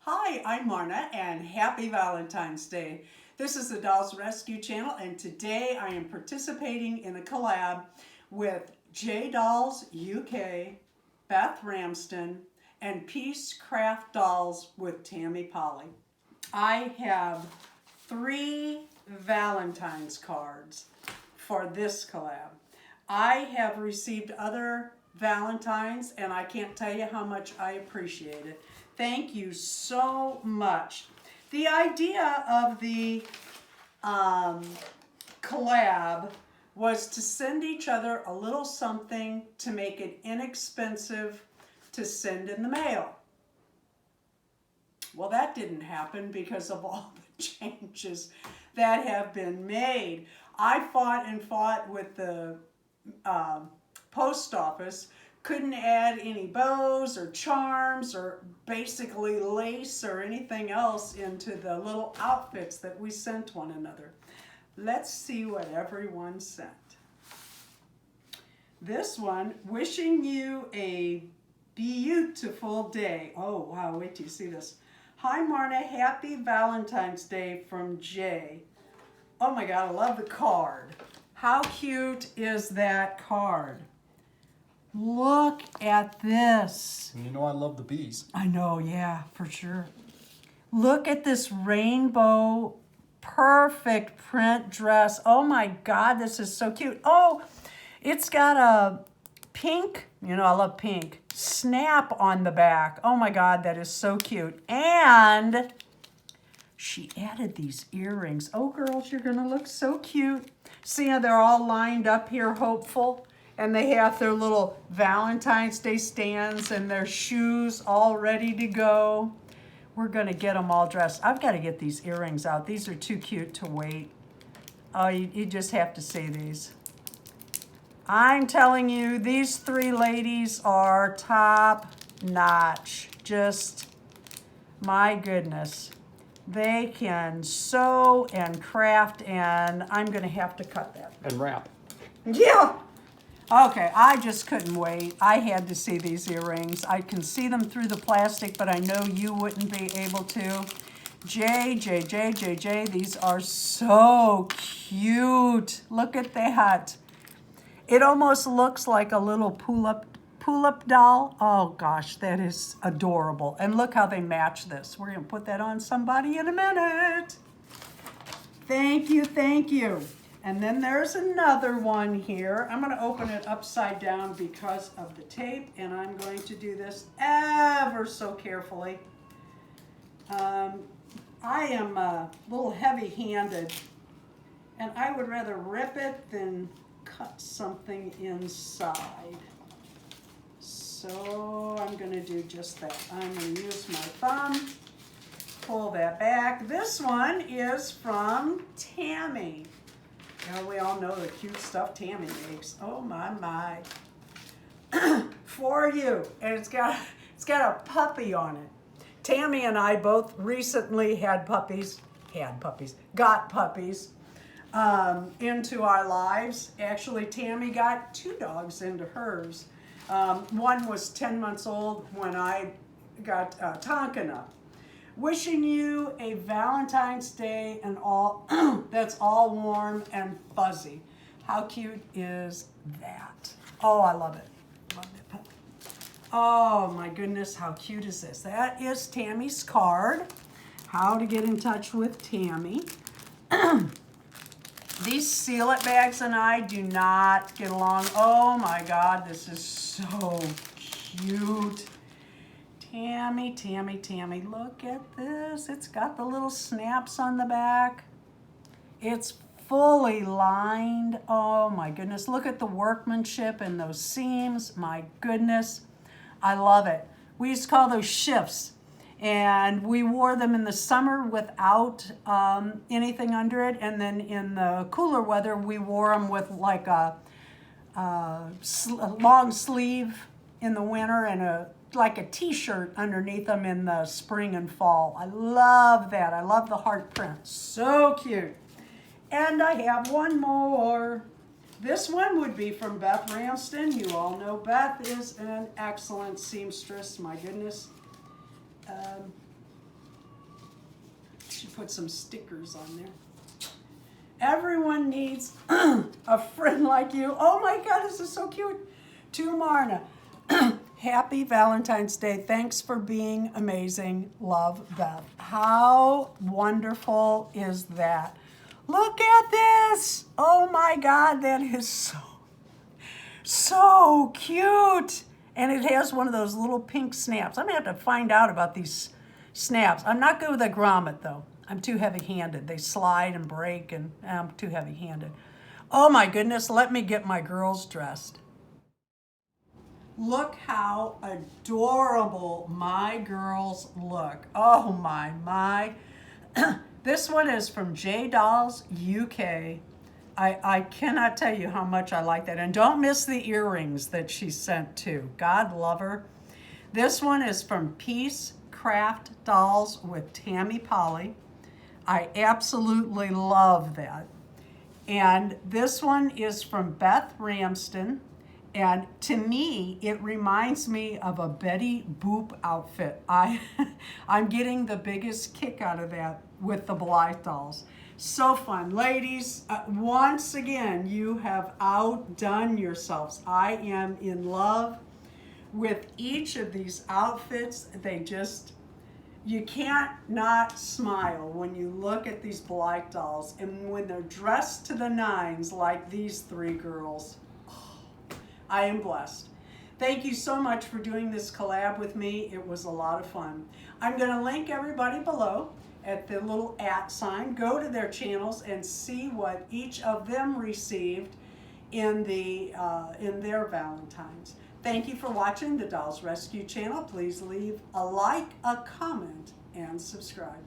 Hi, I'm Marna and happy Valentine's Day. This is the Dolls Rescue Channel and today I am participating in a collab with J Dolls UK, Beth Ramsden, and Peace Craft Dolls with Tammy Polly. I have 3 Valentine's cards for this collab. I have received other Valentines and I can't tell you how much I appreciate it. Thank you so much. The idea of the collab was to send each other a little something to make it inexpensive to send in the mail. Well, that didn't happen because of all the changes that have been made. I fought and fought with the post office, couldn't add any bows or charms or basically lace or anything else into the little outfits that we sent one another. Let's see what everyone sent. This one, wishing you a beautiful day. Oh wow, wait till you see this. Hi Marna, happy Valentine's Day from Jay. Oh my God, I love the card. How cute is that card? Look at this. You know I love the bees. I know, yeah, for sure. Look at this rainbow, perfect print dress. Oh my God, this is so cute. Oh, it's got a pink, you know I love pink, snap on the back. Oh my God, that is so cute. And she added these earrings. Oh girls, you're gonna look so cute. See how they're all lined up here, hopeful. And they have their little Valentine's Day stands and their shoes all ready to go. We're gonna get them all dressed. I've gotta get these earrings out. These are too cute to wait. Oh, you just have to see these. I'm telling you, these 3 ladies are top notch. Just, my goodness. They can sew and craft and I'm gonna have to cut that. And wrap. Yeah. Okay, I just couldn't wait. I had to see these earrings. I can see them through the plastic, but I know you wouldn't be able to. J, these are so cute. Look at that. It almost looks like a little pull-up doll. Oh gosh, that is adorable. And look how they match this. We're gonna put that on somebody in a minute. Thank you, thank you. And then there's another one here. I'm gonna open it upside down because of the tape, and I'm going to do this ever so carefully. I am a little heavy-handed, and I would rather rip it than cut something inside. So I'm gonna do just that. I'm gonna use my thumb, pull that back. This one is from Tammy. You know, we all know the cute stuff Tammy makes. Oh my. For you. And it's got a puppy on it. Tammy and I both recently got puppies into our lives. Actually, Tammy got 2 dogs into hers. One was 10 months old when I got Tonkana. Wishing you a Valentine's Day and all that's all warm and fuzzy. How cute is that? Oh, I love it. Love that puppy. Oh my goodness, how cute is this? That is Tammy's card. How to get in touch with Tammy. These seal-it bags and I do not get along. Oh my God, this is so cute. Tammy, look at this. It's got the little snaps on the back. It's fully lined. Oh my goodness, look at the workmanship and those seams. My goodness, I love it. We used to call those shifts, and we wore them in the summer without anything under it, and then in the cooler weather, we wore them with like a long sleeve in the winter and like a t-shirt underneath them in the spring and fall. I love that. I love the heart print. So cute. And I have one more. This one would be from Beth Ramsden. You all know Beth is an excellent seamstress. My goodness. She put some stickers on there. Everyone needs a friend like you. Oh my God, this is so cute. To Marna. Happy Valentine's Day. Thanks for being amazing. Love, Beth. How wonderful is that? Look at this. Oh my God, that is so cute. And it has one of those little pink snaps. I'm going to have to find out about these snaps. I'm not good with a grommet, though. I'm too heavy-handed. They slide and break, and I'm too heavy-handed. Oh, my goodness. Let me get my girls dressed. Look how adorable my girls look. Oh, my. This one is from J Dolls UK. I cannot tell you how much I like that. And don't miss the earrings that she sent too. God love her. This one is from Peace Craft Dolls with Tammy Polly. I absolutely love that. And this one is from Beth Ramsden. And to me, it reminds me of a Betty Boop outfit. I'm getting the biggest kick out of that with the Blythe dolls. So fun. Ladies, once again, you have outdone yourselves. I am in love with each of these outfits. You can't not smile when you look at these Blythe dolls. And when they're dressed to the nines like these three girls, I am blessed. Thank you so much for doing this collab with me. It was a lot of fun. I'm going to link everybody below at the little @ sign. Go to their channels and see what each of them received in their Valentines. Thank you for watching the Dolls Rescue channel. Please leave a like, a comment, and subscribe.